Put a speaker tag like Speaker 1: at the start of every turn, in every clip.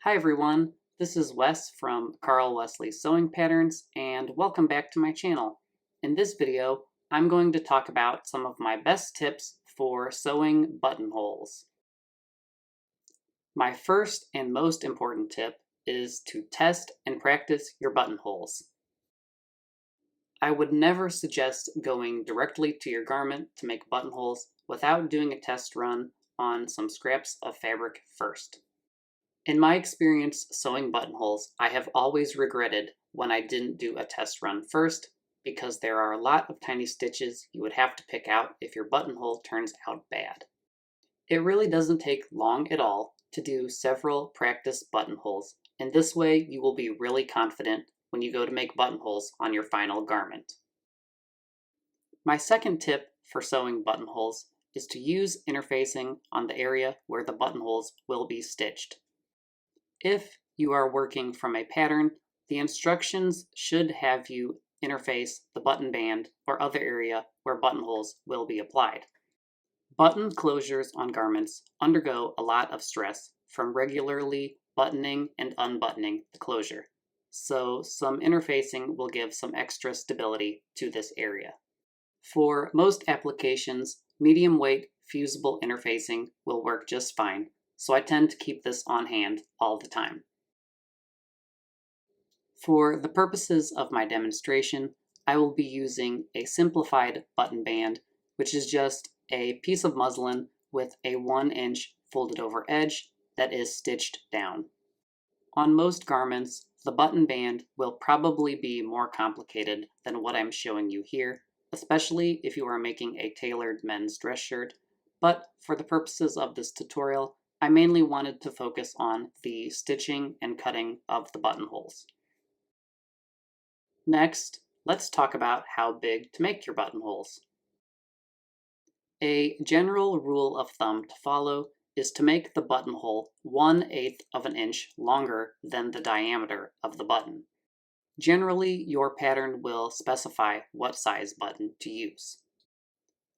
Speaker 1: Hi everyone, this is Wes from Carl Wesley Sewing Patterns and welcome back to my channel. In this video, I'm going to talk about some of my best tips for sewing buttonholes. My first and most important tip is to test and practice your buttonholes. I would never suggest going directly to your garment to make buttonholes without doing a test run on some scraps of fabric first. In my experience sewing buttonholes, I have always regretted when I didn't do a test run first because there are a lot of tiny stitches you would have to pick out if your buttonhole turns out bad. It really doesn't take long at all to do several practice buttonholes, and this way you will be really confident when you go to make buttonholes on your final garment. My second tip for sewing buttonholes is to use interfacing on the area where the buttonholes will be stitched. If you are working from a pattern, the instructions should have you interface the button band or other area where buttonholes will be applied. Button closures on garments undergo a lot of stress from regularly buttoning and unbuttoning the closure, so some interfacing will give some extra stability to this area. For most applications, medium weight fusible interfacing will work just fine, so I tend to keep this on hand all the time. For the purposes of my demonstration, I will be using a simplified button band, which is just a piece of muslin with a 1-inch folded over edge that is stitched down. On most garments, the button band will probably be more complicated than what I'm showing you here, especially if you are making a tailored men's dress shirt, but for the purposes of this tutorial, I mainly wanted to focus on the stitching and cutting of the buttonholes. Next, let's talk about how big to make your buttonholes. A general rule of thumb to follow is to make the buttonhole 1/8 of an inch longer than the diameter of the button. Generally, your pattern will specify what size button to use.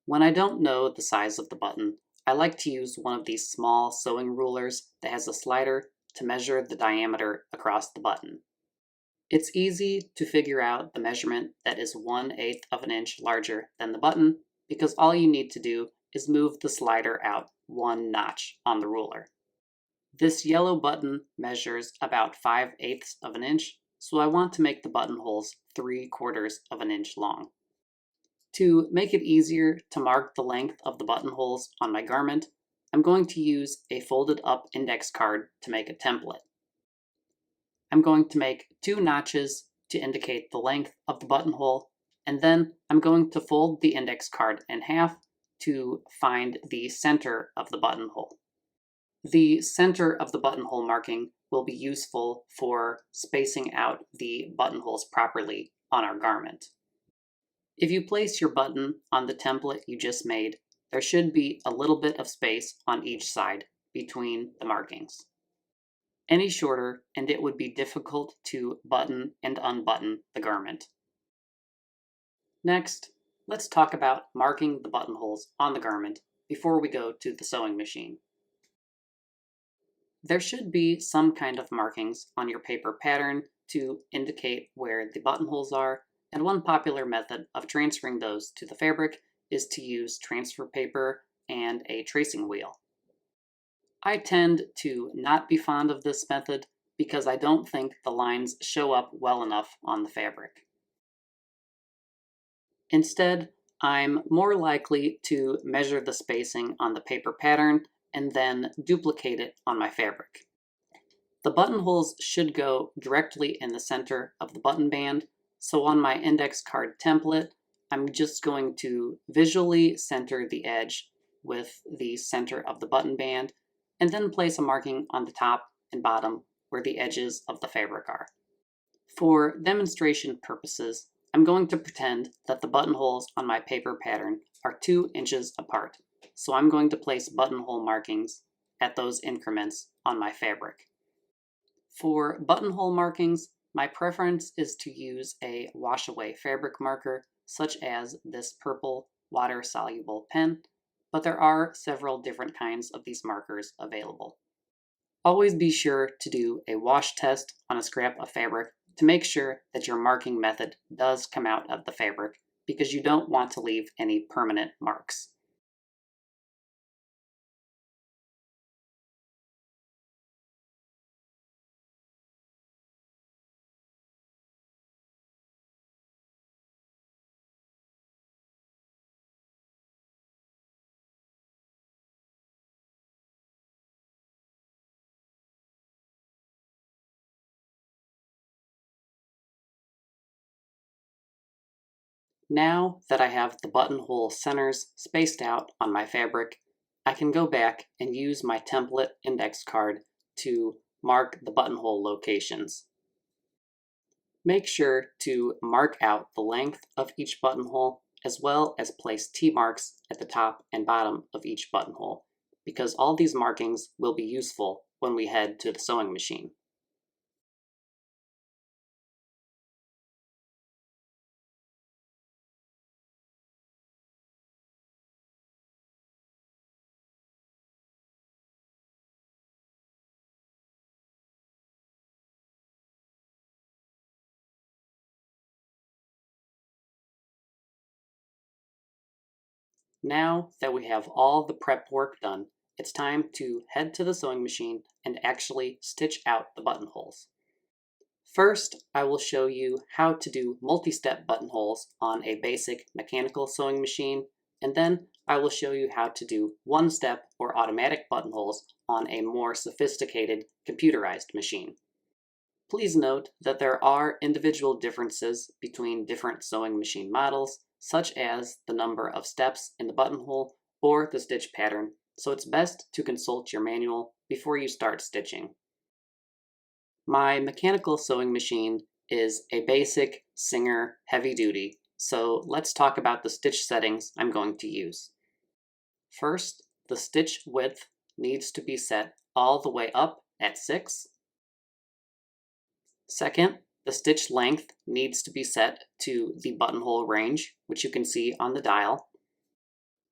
Speaker 1: When I don't know the size of the button, I like to use one of these small sewing rulers that has a slider to measure the diameter across the button. It's easy to figure out the measurement that is 1/8 of an inch larger than the button because all you need to do is move the slider out 1 notch on the ruler. This yellow button measures about 5/8 of an inch, so I want to make the buttonholes 3/4 of an inch long. To make it easier to mark the length of the buttonholes on my garment, I'm going to use a folded up index card to make a template. I'm going to make 2 notches to indicate the length of the buttonhole, and then I'm going to fold the index card in half to find the center of the buttonhole. The center of the buttonhole marking will be useful for spacing out the buttonholes properly on our garment. If you place your button on the template you just made, there should be a little bit of space on each side between the markings. Any shorter and it would be difficult to button and unbutton the garment. Next, let's talk about marking the buttonholes on the garment before we go to the sewing machine. There should be some kind of markings on your paper pattern to indicate where the buttonholes are, and one popular method of transferring those to the fabric is to use transfer paper and a tracing wheel. I tend to not be fond of this method because I don't think the lines show up well enough on the fabric. Instead, I'm more likely to measure the spacing on the paper pattern and then duplicate it on my fabric. The buttonholes should go directly in the center of the button band, so on my index card template, I'm just going to visually center the edge with the center of the button band, and then place a marking on the top and bottom where the edges of the fabric are. For demonstration purposes, I'm going to pretend that the buttonholes on my paper pattern are 2 inches apart, so I'm going to place buttonhole markings at those increments on my fabric. For buttonhole markings, my preference is to use a wash-away fabric marker, such as this purple water-soluble pen, but there are several different kinds of these markers available. Always be sure to do a wash test on a scrap of fabric to make sure that your marking method does come out of the fabric, because you don't want to leave any permanent marks. Now that I have the buttonhole centers spaced out on my fabric, I can go back and use my template index card to mark the buttonhole locations. Make sure to mark out the length of each buttonhole, as well as place T-marks at the top and bottom of each buttonhole, because all these markings will be useful when we head to the sewing machine. Now that we have all the prep work done, it's time to head to the sewing machine and actually stitch out the buttonholes. First, I will show you how to do multi-step buttonholes on a basic mechanical sewing machine, and then I will show you how to do one-step or automatic buttonholes on a more sophisticated computerized machine. Please note that there are individual differences between different sewing machine models, such as the number of steps in the buttonhole or the stitch pattern, so it's best to consult your manual before you start stitching. My mechanical sewing machine is a basic Singer heavy duty, so let's talk about the stitch settings I'm going to use. First, the stitch width needs to be set all the way up at 6. Second, the stitch length needs to be set to the buttonhole range, which you can see on the dial.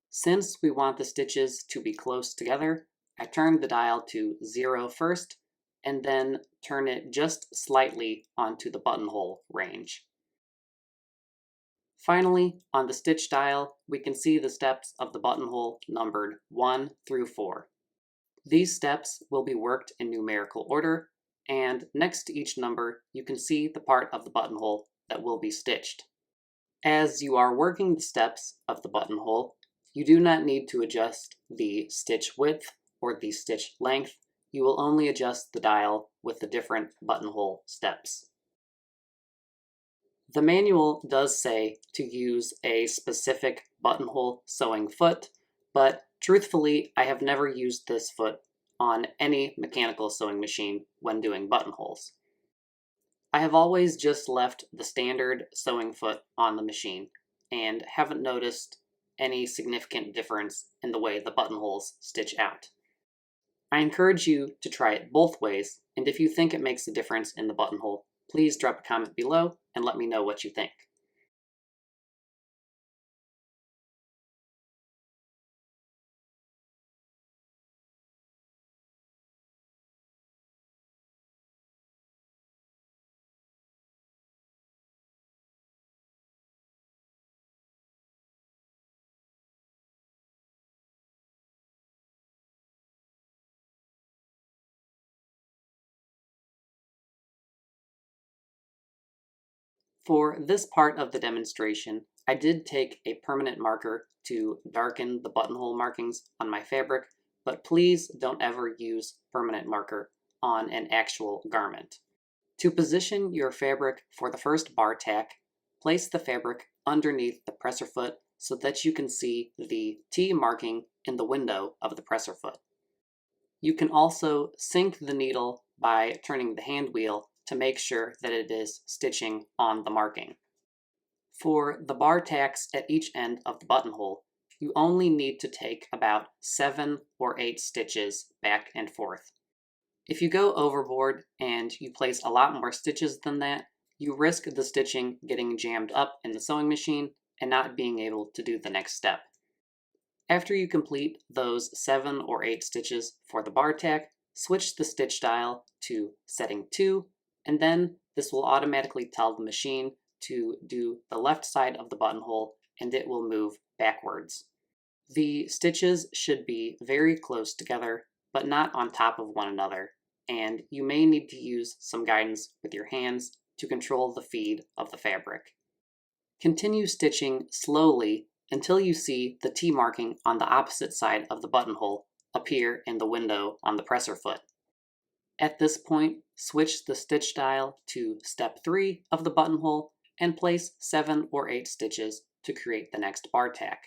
Speaker 1: Since we want the stitches to be close together, I turn the dial to 0 first, and then turn it just slightly onto the buttonhole range. Finally, on the stitch dial, we can see the steps of the buttonhole numbered 1 through 4. These steps will be worked in numerical order, and next to each number, you can see the part of the buttonhole that will be stitched. As you are working the steps of the buttonhole, you do not need to adjust the stitch width or the stitch length. You will only adjust the dial with the different buttonhole steps. The manual does say to use a specific buttonhole sewing foot, but truthfully, I have never used this foot on any mechanical sewing machine when doing buttonholes. I have always just left the standard sewing foot on the machine and haven't noticed any significant difference in the way the buttonholes stitch out. I encourage you to try it both ways, and if you think it makes a difference in the buttonhole, please drop a comment below and let me know what you think. For this part of the demonstration, I did take a permanent marker to darken the buttonhole markings on my fabric, but please don't ever use permanent marker on an actual garment. To position your fabric for the first bar tack, place the fabric underneath the presser foot so that you can see the T marking in the window of the presser foot. You can also sink the needle by turning the hand wheel to make sure that it is stitching on the marking. For the bar tacks at each end of the buttonhole, you only need to take about 7 or 8 stitches back and forth. If you go overboard and you place a lot more stitches than that, you risk the stitching getting jammed up in the sewing machine and not being able to do the next step. After you complete those 7 or 8 stitches for the bar tack, switch the stitch dial to setting 2, and then this will automatically tell the machine to do the left side of the buttonhole, and it will move backwards. The stitches should be very close together, but not on top of one another, and you may need to use some guidance with your hands to control the feed of the fabric. Continue stitching slowly until you see the T marking on the opposite side of the buttonhole appear in the window on the presser foot. At this point, switch the stitch dial to step 3 of the buttonhole and place 7 or 8 stitches to create the next bar tack.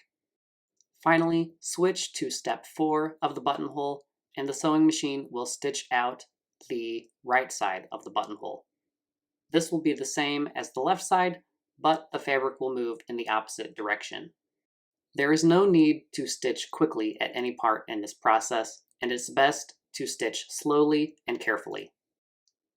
Speaker 1: Finally, switch to step 4 of the buttonhole and the sewing machine will stitch out the right side of the buttonhole. This will be the same as the left side, but the fabric will move in the opposite direction. There is no need to stitch quickly at any part in this process, and it's best to stitch slowly and carefully.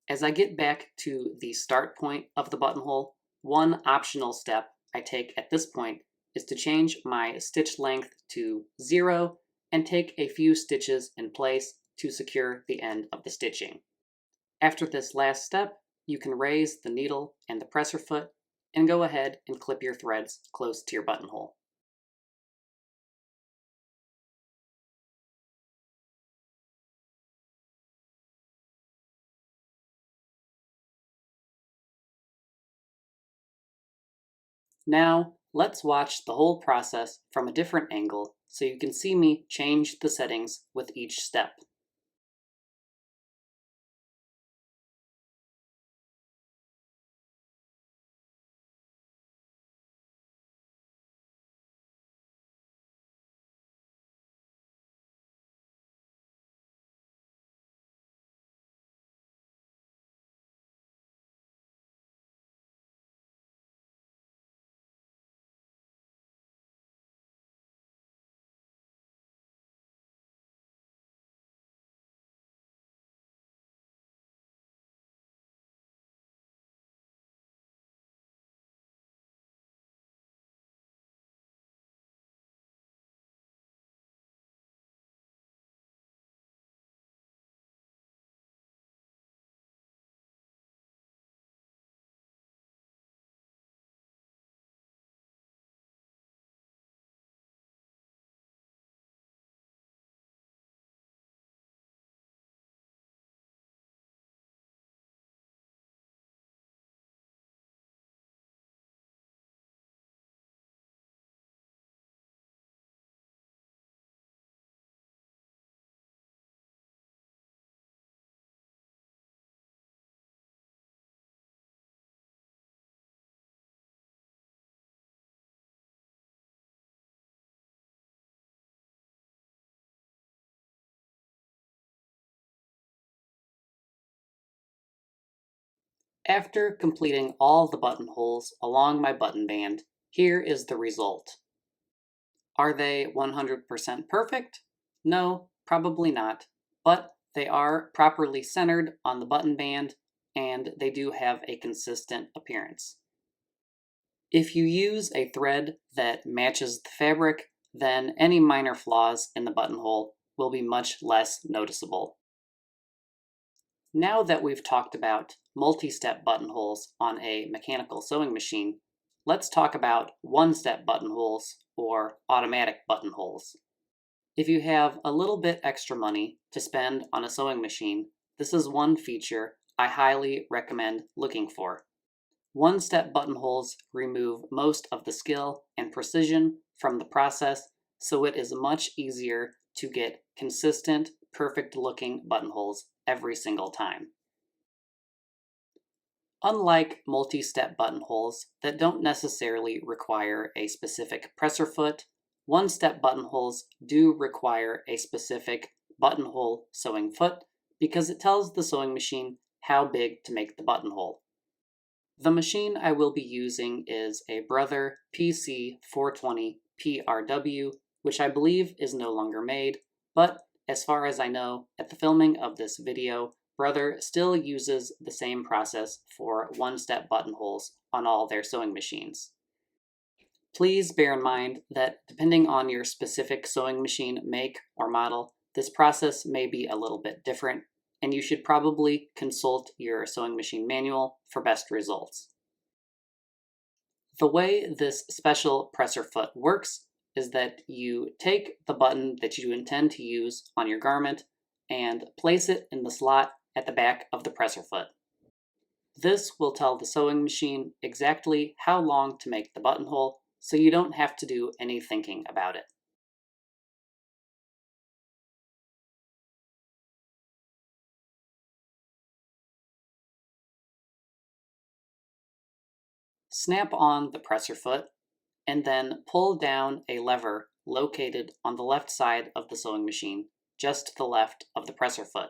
Speaker 1: As I get back to the start point of the buttonhole, one optional step I take at this point is to change my stitch length to 0 and take a few stitches in place to secure the end of the stitching. After this last step, you can raise the needle and the presser foot and go ahead and clip your threads close to your buttonhole. Now, let's watch the whole process from a different angle so you can see me change the settings with each step. After completing all the buttonholes along my button band, here is the result. Are they 100% perfect? No, probably not, but they are properly centered on the button band and they do have a consistent appearance. If you use a thread that matches the fabric, then any minor flaws in the buttonhole will be much less noticeable. Now that we've talked about multi-step buttonholes on a mechanical sewing machine, let's talk about one-step buttonholes or automatic buttonholes. If you have a little bit extra money to spend on a sewing machine, this is one feature I highly recommend looking for. One-step buttonholes remove most of the skill and precision from the process, so it is much easier to get consistent, perfect-looking buttonholes every single time. Unlike multi-step buttonholes that don't necessarily require a specific presser foot, one-step buttonholes do require a specific buttonhole sewing foot because it tells the sewing machine how big to make the buttonhole. The machine I will be using is a Brother PC420 PRW, which I believe is no longer made, but as far as I know, at the filming of this video, Brother still uses the same process for one-step buttonholes on all their sewing machines. Please bear in mind that depending on your specific sewing machine make or model, This process may be a little bit different, and you should probably consult your sewing machine manual for best results. The way this special presser foot works is that you take the button that you intend to use on your garment and place it in the slot at the back of the presser foot. This will tell the sewing machine exactly how long to make the buttonhole, so you don't have to do any thinking about it. Snap on the presser foot and then pull down a lever located on the left side of the sewing machine, just to the left of the presser foot.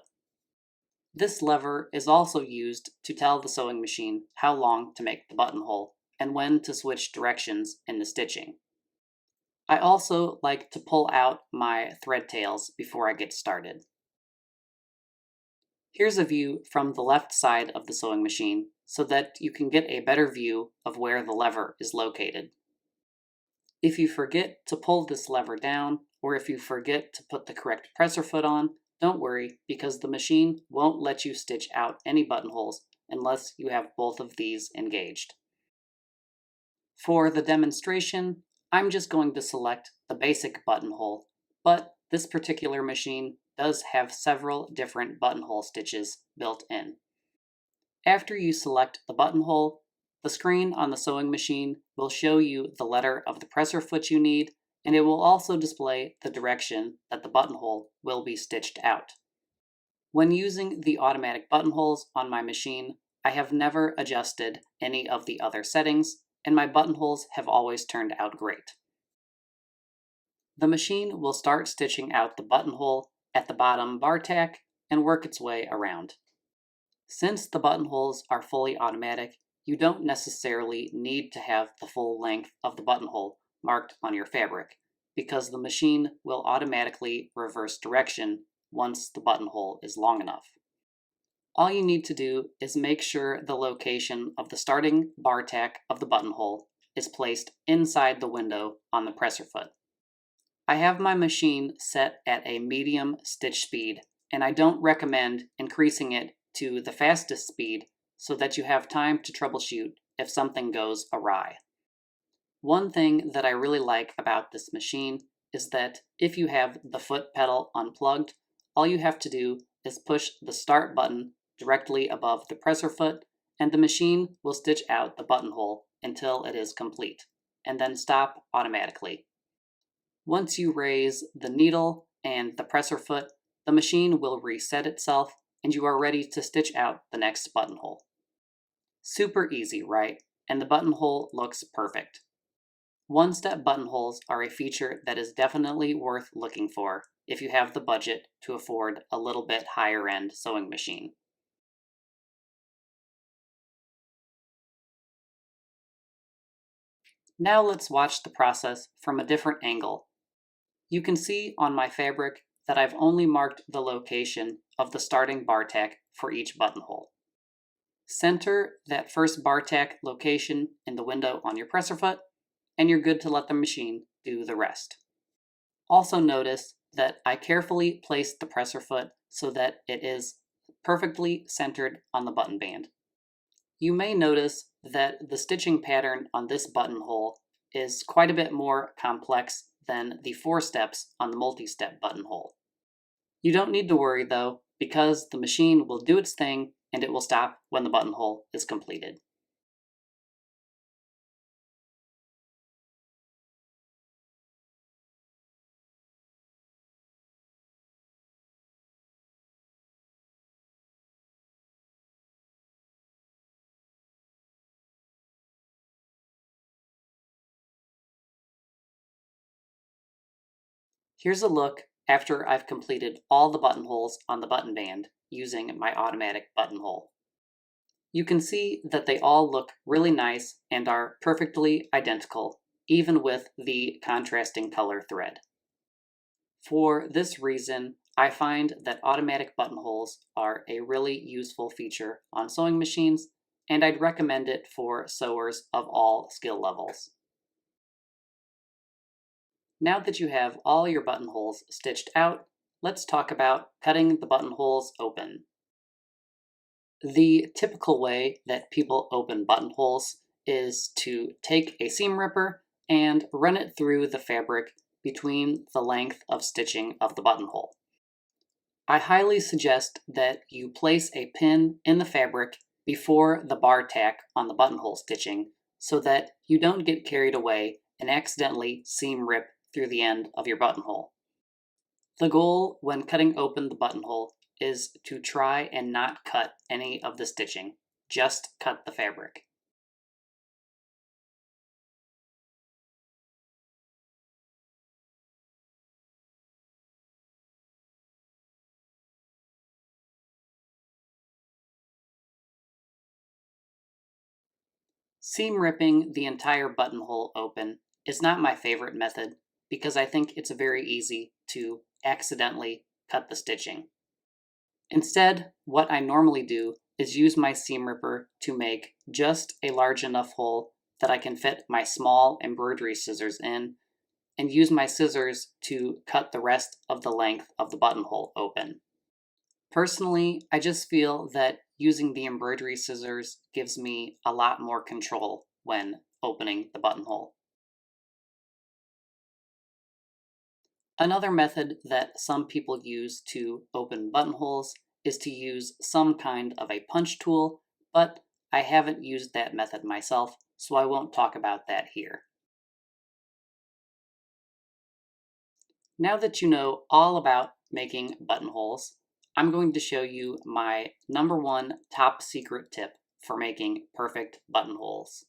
Speaker 1: This lever is also used to tell the sewing machine how long to make the buttonhole and when to switch directions in the stitching. I also like to pull out my thread tails before I get started. Here's a view from the left side of the sewing machine so that you can get a better view of where the lever is located. If you forget to pull this lever down, or if you forget to put the correct presser foot on, don't worry, because the machine won't let you stitch out any buttonholes unless you have both of these engaged. For the demonstration, I'm just going to select the basic buttonhole, but this particular machine does have several different buttonhole stitches built in. After you select the buttonhole, the screen on the sewing machine will show you the letter of the presser foot you need, and it will also display the direction that the buttonhole will be stitched out. When using the automatic buttonholes on my machine, I have never adjusted any of the other settings, and my buttonholes have always turned out great. The machine will start stitching out the buttonhole at the bottom bar tack and work its way around. Since the buttonholes are fully automatic, you don't necessarily need to have the full length of the buttonhole marked on your fabric, because the machine will automatically reverse direction once the buttonhole is long enough. All you need to do is make sure the location of the starting bar tack of the buttonhole is placed inside the window on the presser foot. I have my machine set at a medium stitch speed, and I don't recommend increasing it to the fastest speed so that you have time to troubleshoot if something goes awry. One thing that I really like about this machine is that if you have the foot pedal unplugged, all you have to do is push the start button directly above the presser foot, and the machine will stitch out the buttonhole until it is complete, and then stop automatically. Once you raise the needle and the presser foot, the machine will reset itself and you are ready to stitch out the next buttonhole. Super easy, right? And the buttonhole looks perfect. One-step buttonholes are a feature that is definitely worth looking for if you have the budget to afford a little bit higher-end sewing machine. Now let's watch the process from a different angle. You can see on my fabric that I've only marked the location of the starting bar tack for each buttonhole. Center that first bar tack location in the window on your presser foot, and you're good to let the machine do the rest. Also notice that I carefully placed the presser foot so that it is perfectly centered on the button band. You may notice that the stitching pattern on this buttonhole is quite a bit more complex than the 4 steps on the multi-step buttonhole. You don't need to worry though, because the machine will do its thing and it will stop when the buttonhole is completed. Here's a look after I've completed all the buttonholes on the button band using my automatic buttonhole. You can see that they all look really nice and are perfectly identical, even with the contrasting color thread. For this reason, I find that automatic buttonholes are a really useful feature on sewing machines, and I'd recommend it for sewers of all skill levels. Now that you have all your buttonholes stitched out, let's talk about cutting the buttonholes open. The typical way that people open buttonholes is to take a seam ripper and run it through the fabric between the length of stitching of the buttonhole. I highly suggest that you place a pin in the fabric before the bar tack on the buttonhole stitching so that you don't get carried away and accidentally seam rip through the end of your buttonhole. The goal when cutting open the buttonhole is to try and not cut any of the stitching, just cut the fabric. Seam ripping the entire buttonhole open is not my favorite method because I think it's very easy to accidentally cut the stitching. Instead, what I normally do is use my seam ripper to make just a large enough hole that I can fit my small embroidery scissors in and use my scissors to cut the rest of the length of the buttonhole open. Personally, I just feel that using the embroidery scissors gives me a lot more control when opening the buttonhole. Another method that some people use to open buttonholes is to use some kind of a punch tool, but I haven't used that method myself, so I won't talk about that here. Now that you know all about making buttonholes, I'm going to show you my #1 top secret tip for making perfect buttonholes.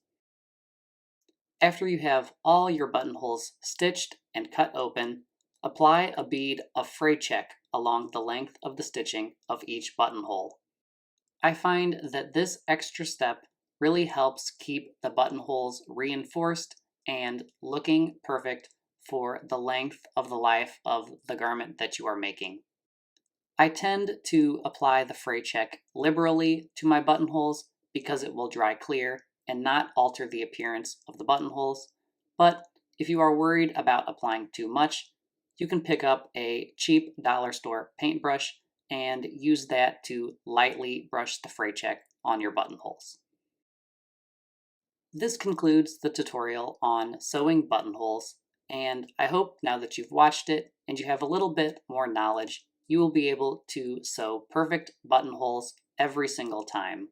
Speaker 1: After you have all your buttonholes stitched and cut open, apply a bead of fray check along the length of the stitching of each buttonhole. I find that this extra step really helps keep the buttonholes reinforced and looking perfect for the length of the life of the garment that you are making. I tend to apply the fray check liberally to my buttonholes because it will dry clear and not alter the appearance of the buttonholes, but if you are worried about applying too much, you can pick up a cheap dollar store paintbrush and use that to lightly brush the fray check on your buttonholes. This concludes the tutorial on sewing buttonholes, and I hope now that you've watched it and you have a little bit more knowledge, you will be able to sew perfect buttonholes every single time.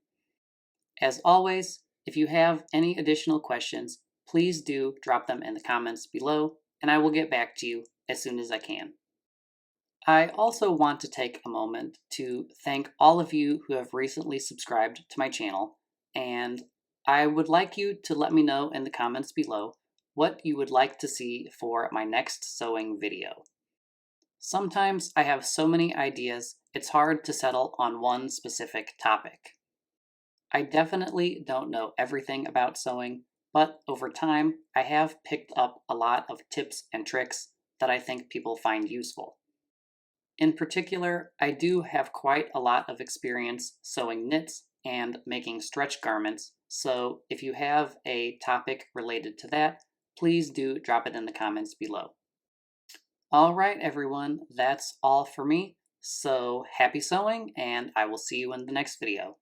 Speaker 1: As always, if you have any additional questions, please do drop them in the comments below, and I will get back to you as soon as I can. I also want to take a moment to thank all of you who have recently subscribed to my channel, and I would like you to let me know in the comments below what you would like to see for my next sewing video. Sometimes I have so many ideas, it's hard to settle on one specific topic. I definitely don't know everything about sewing, but over time I have picked up a lot of tips and tricks that I think people find useful. In particular, I do have quite a lot of experience sewing knits and making stretch garments, so if you have a topic related to that, please do drop it in the comments below. Alright everyone, that's all for me, so happy sewing and I will see you in the next video.